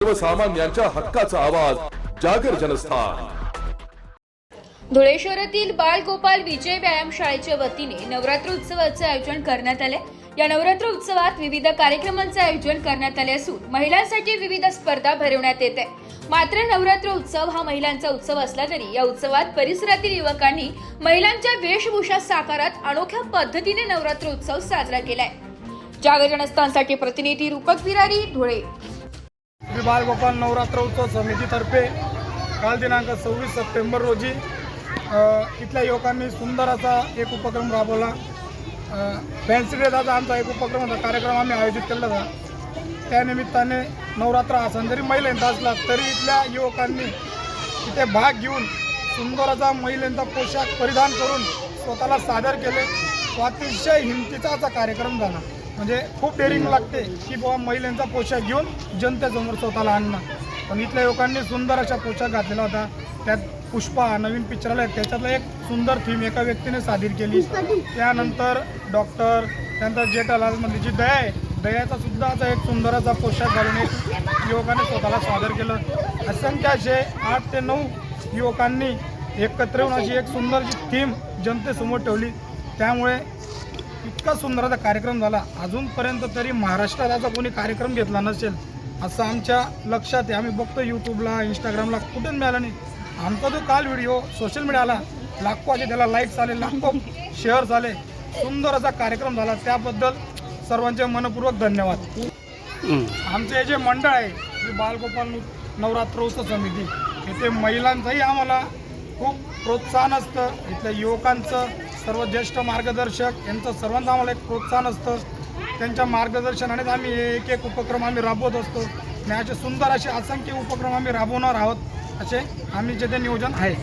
सर्वसामान्यांच्या हक्काचा आवाज जागर जनस्थान। धुळे शहरातील बाल गोपाल विजय व्यायाम शाळेच्या वतीने नवरात्र उत्सवाचे आयोजन करण्यात आले। या नवरात्र उत्सवात विविध कार्यक्रमांचे आयोजन करण्यात आले असून महिलांसाठी विविध स्पर्धा भरवण्यात येते। मात्र नवरात्र उत्सव हा महिलांचा उत्सव असला तरी या उत्सवात परिसरातील युवकांनी महिलांच्या वेशभूषा साकारात अनोख्या पद्धतीने नवरात्र उत्सव साजरा केलाय। जागर जनस्थानसाठी प्रतिनिधी रूपक बिरारी, धुळे। बाल गोपाल नवरात्र उत्सव समितीतर्फे काल दिनांक 26 सप्टेंबर रोजी इथल्या युवकांनी सुंदर असा एक उपक्रम राबवला। फॅन्सी ड्रेसचा आमचा एक उपक्रम होता, कार्यक्रम आम्ही आयोजित केला होता। त्यानिमित्ताने नवरात्र हा सण जरी महिलांचा असला तरी इथल्या युवकांनी इथे भाग घेऊन सुंदर असा महिलांचा पोशाख परिधान करून स्वतःला सादर केले। तो अतिशय हिमतीचा असा कार्यक्रम झाला। म्हणजे खूप डेअरिंग लागते की बाबा महिलांचा पोशाख घेऊन जनतेसमोर स्वतःला आणणं, पण इथल्या युवकांनी सुंदर अशा पोशाख घातलेला होता। त्यात पुष्पा नवीन पिक्चर आला, त्याच्यातलं एक सुंदर थीम एका व्यक्तीने सादर केली। त्यानंतर डॉक्टर, त्यानंतर जेठालालमधली जी दया आहे, दयाचा सुद्धा असा एक सुंदर असा पोशाख घालून एक युवकाने स्वतःला सादर केलं। असंख्य असे 8 ते 9 युवकांनी एकत्र येऊन अशी एक सुंदरशी थीम जनतेसमोर ठेवली। त्यामुळे इतका सुंदर असा कार्यक्रम झाला। अजूनपर्यंत तरी महाराष्ट्रात असा कोणी कार्यक्रम घेतला नसेल असं आमच्या लक्षात आहे। आम्ही बघतो यूट्यूबला, इंस्टाग्रामला, कुठून मिळाला नाही। आमचा जो काल व्हिडिओ सोशल मीडियाला लाखो असे त्याला लाईक्स आले, लाखो शेअर्स आले। सुंदर असा कार्यक्रम झाला, त्याबद्दल सर्वांचे मनपूर्वक धन्यवाद। आमचे हे जे मंडळ आहे, जे बालगोपाल नवरात्र उत्सव समिती, येथे महिलांचंही आम्हाला खूप प्रोत्साहन असतं। इथल्या युवकांचं, सर्व ज्येष्ठ मार्गदर्शक यांचं सर्वांचं आम्हाला एक प्रोत्साहन असतं। त्यांच्या मार्गदर्शनानेच आम्ही एक उपक्रम आम्ही राबवत असतो आणि असे सुंदर असे असंख्य उपक्रम आम्ही राबवणार आहोत, असे आम्ही जे ते नियोजन आहे।